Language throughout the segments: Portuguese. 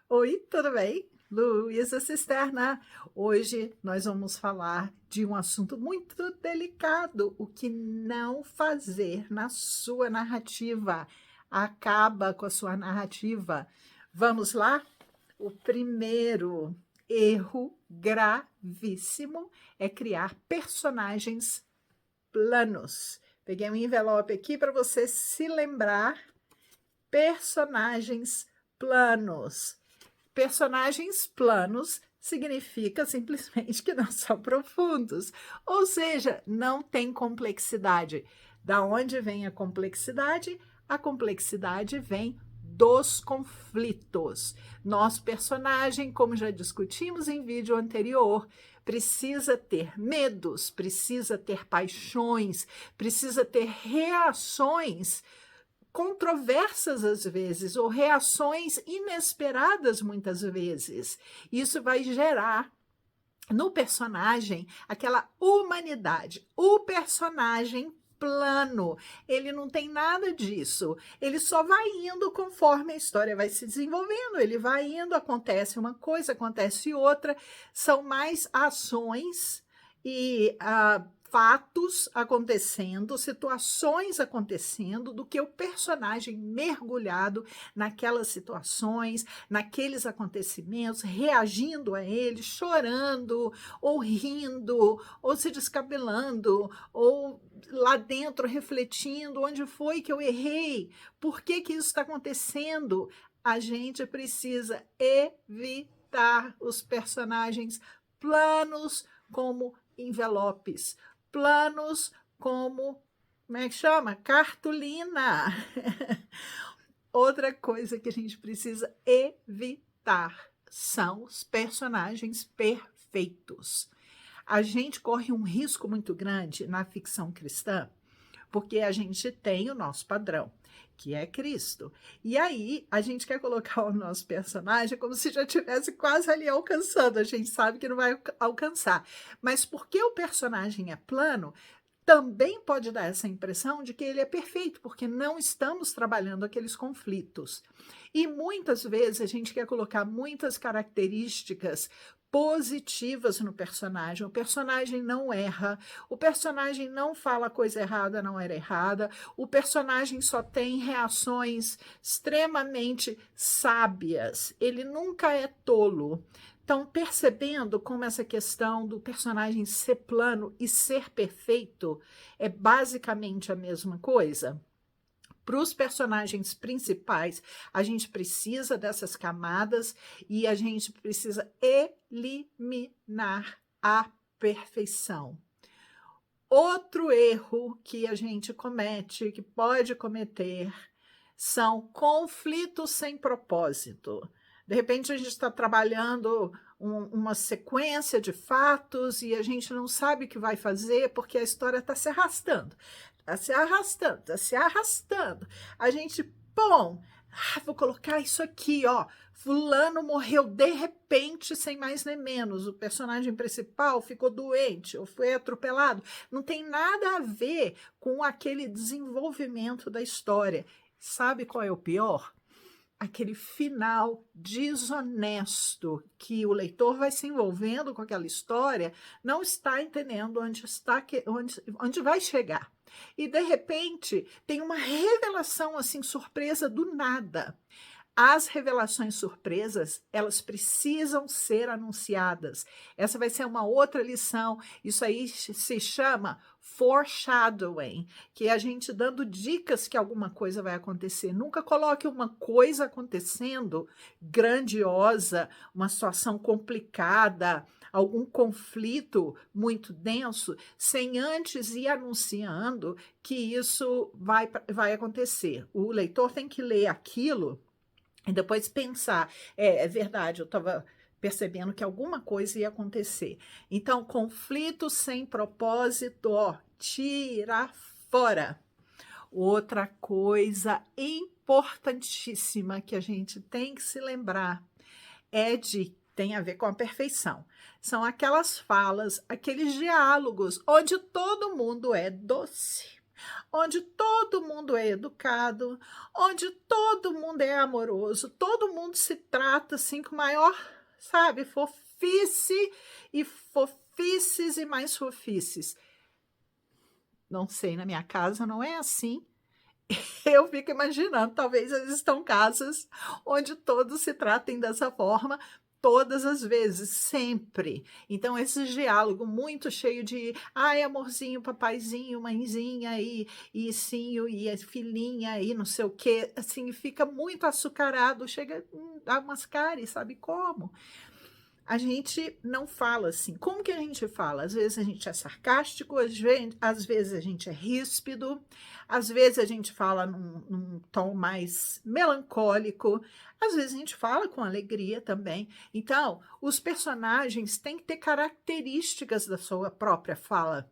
Oi, tudo bem? Luísa Cisterna. Hoje nós vamos falar de um assunto muito delicado: o que não fazer na sua narrativa. Acaba com a sua narrativa. Vamos lá? O primeiro erro gravíssimo é criar personagens planos. Peguei um envelope aqui para você se lembrar. Personagens planos. Personagens planos significa simplesmente que não são profundos, ou seja, não tem complexidade. Da onde vem a complexidade? A complexidade vem dos conflitos. Nosso personagem, como já discutimos em vídeo anterior, precisa ter medos, precisa ter paixões, precisa ter reações controversas às vezes, ou reações inesperadas muitas vezes. Isso vai gerar no personagem aquela humanidade. O personagem plano, ele não tem nada disso, ele só vai indo conforme a história vai se desenvolvendo, ele vai indo, acontece uma coisa, acontece outra, são mais ações e fatos acontecendo, situações acontecendo, do que o personagem mergulhado naquelas situações, naqueles acontecimentos, reagindo a eles, chorando, ou rindo, ou se descabelando, ou lá dentro refletindo: onde foi que eu errei? Por que que isso está acontecendo? A gente precisa evitar os personagens planos como envelopes, planos como é que chama? Cartolina. Outra coisa que a gente precisa evitar são os personagens perfeitos. A gente corre um risco muito grande na ficção cristã, porque a gente tem o nosso padrão, que é Cristo. E aí a gente quer colocar o nosso personagem como se já estivesse quase ali alcançando. A gente sabe que não vai alcançar. Mas porque o personagem é plano, também pode dar essa impressão de que ele é perfeito, porque não estamos trabalhando aqueles conflitos. E muitas vezes a gente quer colocar muitas características positivas no personagem. O personagem não erra, o personagem não fala coisa errada, não era errada, o personagem só tem reações extremamente sábias, ele nunca é tolo. Então, percebendo como essa questão do personagem ser plano e ser perfeito é basicamente a mesma coisa? Para os personagens principais, a gente precisa dessas camadas e a gente precisa eliminar a perfeição. Outro erro que a gente comete, que pode cometer, são conflitos sem propósito. De repente, a gente está trabalhando uma sequência de fatos e a gente não sabe o que vai fazer porque a história está se arrastando, está se arrastando, está se arrastando. A gente, bom, vou colocar isso aqui, ó. Fulano morreu de repente, sem mais nem menos. O personagem principal ficou doente ou foi atropelado. Não tem nada a ver com aquele desenvolvimento da história. Sabe qual é o pior? Aquele final desonesto, que o leitor vai se envolvendo com aquela história, não está entendendo onde vai chegar. E, de repente, tem uma revelação assim, surpresa do nada. As revelações surpresas, elas precisam ser anunciadas. Essa vai ser uma outra lição. Isso aí se chama foreshadowing, que é a gente dando dicas que alguma coisa vai acontecer. Nunca coloque uma coisa acontecendo grandiosa, uma situação complicada, algum conflito muito denso, sem antes ir anunciando que isso vai acontecer. O leitor tem que ler aquilo e depois pensar: é verdade, eu estava percebendo que alguma coisa ia acontecer. Então, conflito sem propósito, ó, tira fora. Outra coisa importantíssima que a gente tem que se lembrar tem a ver com a perfeição. São aquelas falas, aqueles diálogos onde todo mundo é doce, onde todo mundo é educado, onde todo mundo é amoroso, todo mundo se trata assim com maior, sabe, fofice e fofices e mais fofices. Não sei, na minha casa não é assim. Eu fico imaginando, talvez existam casas onde todos se tratem dessa forma todas as vezes, sempre. Então esse diálogo muito cheio de: "Ai, amorzinho, papaizinho, mãezinha e sim, e a filhinha e não sei o quê", assim, fica muito açucarado, chega, dá umas cáries, sabe como? A gente não fala assim. Como que a gente fala? Às vezes a gente é sarcástico, às vezes a gente é ríspido, às vezes a gente fala num tom mais melancólico, às vezes a gente fala com alegria também. Então, os personagens têm que ter características da sua própria fala.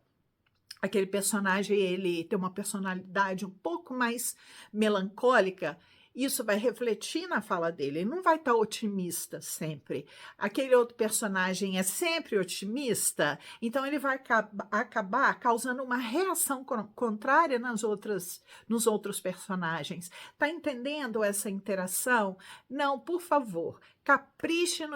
Aquele personagem, ele tem uma personalidade um pouco mais melancólica, isso vai refletir na fala dele, ele não vai estar otimista sempre. Aquele outro personagem é sempre otimista, então ele vai acabar causando uma reação contrária nos outros personagens. Tá entendendo essa interação? Não, por favor, capriche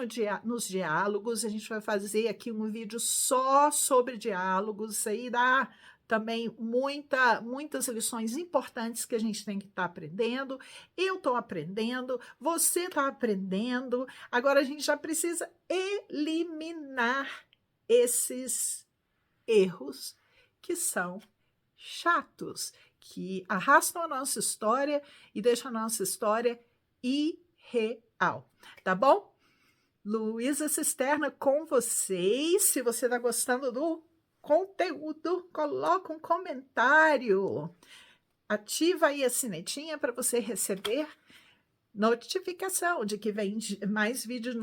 nos diálogos, a gente vai fazer aqui um vídeo só sobre diálogos, isso aí dá também muitas lições importantes que a gente tem que estar aprendendo. Eu estou aprendendo, você está aprendendo. Agora a gente já precisa eliminar esses erros que são chatos, que arrastam a nossa história e deixam a nossa história irreal, tá bom? Luísa Cisterna com vocês. Se você está gostando do conteúdo, coloca um comentário. Ativa aí a sinetinha para você receber notificação de que vem mais vídeos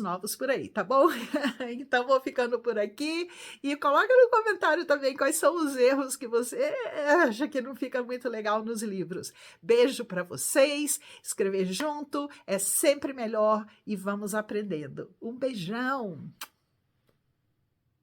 novos por aí, tá bom? Então vou ficando por aqui e coloca no comentário também quais são os erros que você acha que não fica muito legal nos livros. Beijo para vocês, escrever junto é sempre melhor e vamos aprendendo. Um beijão!